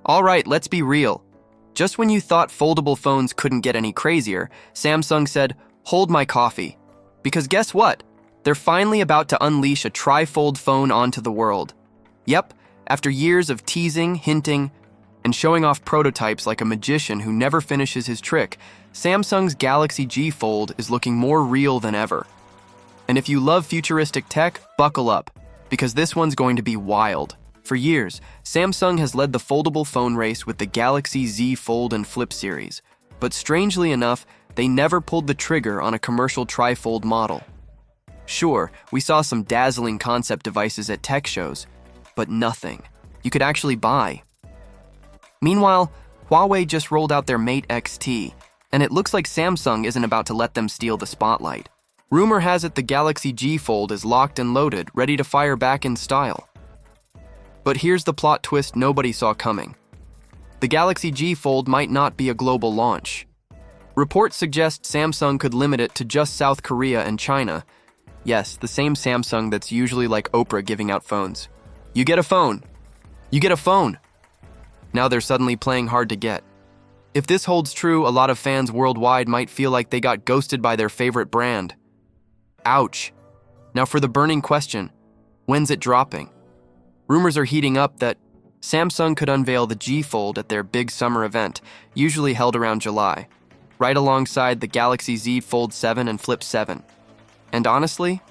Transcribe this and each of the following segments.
Alright, let's be real. Just when you thought foldable phones couldn't get any crazier, Samsung said, "Hold my coffee." Because guess what? They're finally about to unleash a Trifold phone onto the world. Yep, after years of teasing, hinting, and showing off prototypes like a magician who never finishes his trick, Samsung's Galaxy G Fold is looking more real than ever. And if you love futuristic tech, buckle up, because this one's going to be wild. For years, Samsung has led the foldable phone race with the Galaxy Z Fold and Flip series, but strangely enough, they never pulled the trigger on a commercial Trifold model. Sure, we saw some dazzling concept devices at tech shows, but nothing you could actually buy. Meanwhile, Huawei just rolled out their Mate XT, and it looks like Samsung isn't about to let them steal the spotlight. Rumor has it the Galaxy G Fold is locked and loaded, ready to fire back in style. But here's the plot twist nobody saw coming. The Galaxy G Fold might not be a global launch. Reports suggest Samsung could limit it to just South Korea and China. Yes, the same Samsung that's usually like Oprah giving out phones. You get a phone. You get a phone. Now they're suddenly playing hard to get. If this holds true, a lot of fans worldwide might feel like they got ghosted by their favorite brand. Ouch. Now for the burning question, when's it dropping? Rumors are heating up that Samsung could unveil the G Fold at their big summer event, usually held around July, right alongside the Galaxy Z Fold 7 and Flip 7. And honestly,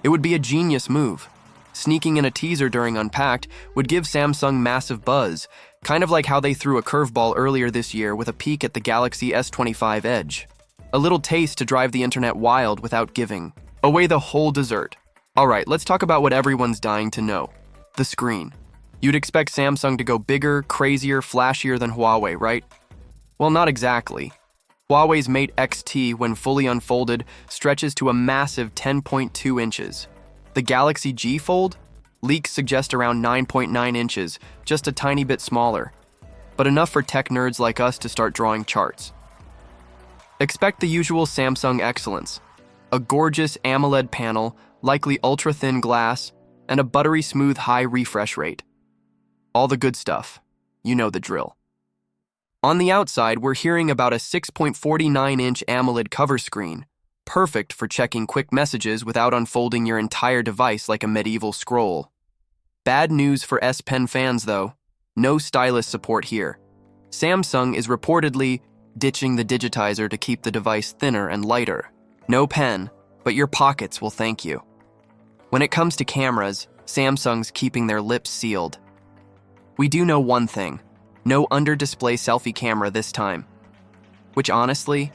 it would be a genius move. Sneaking in a teaser during Unpacked would give Samsung massive buzz, kind of like how they threw a curveball earlier this year with a peek at the Galaxy S25 Edge. A little taste to drive the internet wild without giving away the whole dessert. Alright, let's talk about what everyone's dying to know. The screen. You'd expect Samsung to go bigger, crazier, flashier than Huawei, right? Well, not exactly. Huawei's Mate XT, when fully unfolded, stretches to a massive 10.2 inches. The Galaxy G Fold? Leaks suggest around 9.9 inches, just a tiny bit smaller, but enough for tech nerds like us to start drawing charts. Expect the usual Samsung excellence. A gorgeous AMOLED panel, likely ultra-thin glass, and a buttery smooth high refresh rate. All the good stuff. You know the drill. On the outside, we're hearing about a 6.49-inch AMOLED cover screen, perfect for checking quick messages without unfolding your entire device like a medieval scroll. Bad news for S Pen fans, though. No stylus support here. Samsung is reportedly ditching the digitizer to keep the device thinner and lighter. No pen, but your pockets will thank you. When it comes to cameras, Samsung's keeping their lips sealed. We do know one thing. No under-display selfie camera this time. Which honestly,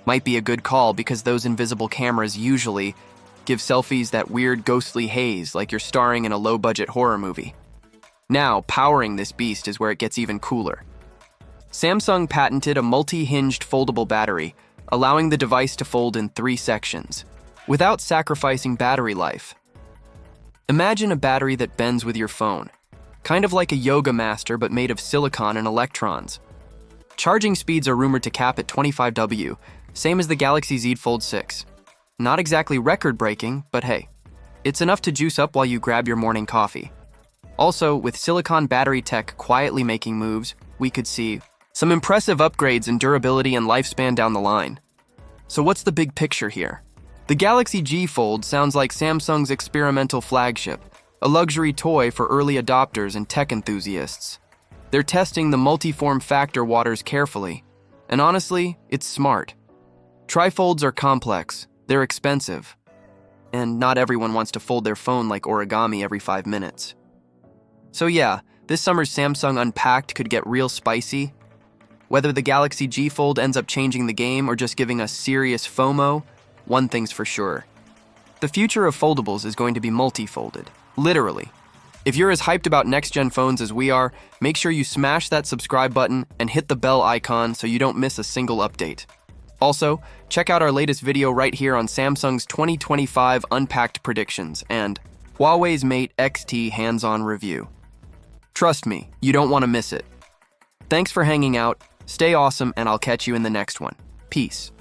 might be a good call because those invisible cameras usually give selfies that weird ghostly haze like you're starring in a low-budget horror movie. Now, powering this beast is where it gets even cooler. Samsung patented a multi-hinged foldable battery, allowing the device to fold in 3 sections, without sacrificing battery life. Imagine a battery that bends with your phone, kind of like a yoga master but made of silicon and electrons. Charging speeds are rumored to cap at 25 W, same as the Galaxy Z Fold 6. Not exactly record-breaking, but hey, it's enough to juice up while you grab your morning coffee. Also, with silicon battery tech quietly making moves, we could see some impressive upgrades in durability and lifespan down the line. So what's the big picture here? The Galaxy G Fold sounds like Samsung's experimental flagship, a luxury toy for early adopters and tech enthusiasts. They're testing the multi-form factor waters carefully, and honestly, it's smart. Trifolds are complex, they're expensive, and not everyone wants to fold their phone like origami every 5 minutes. So yeah, this summer's Samsung Unpacked could get real spicy. Whether the Galaxy G Fold ends up changing the game or just giving us serious FOMO, one thing's for sure. The future of foldables is going to be multi-folded, literally. If you're as hyped about next-gen phones as we are, make sure you smash that subscribe button and hit the bell icon so you don't miss a single update. Also, check out our latest video right here on Samsung's 2025 Unpacked predictions and Huawei's Mate XT hands-on review. Trust me, you don't want to miss it. Thanks for hanging out, stay awesome, and I'll catch you in the next one. Peace.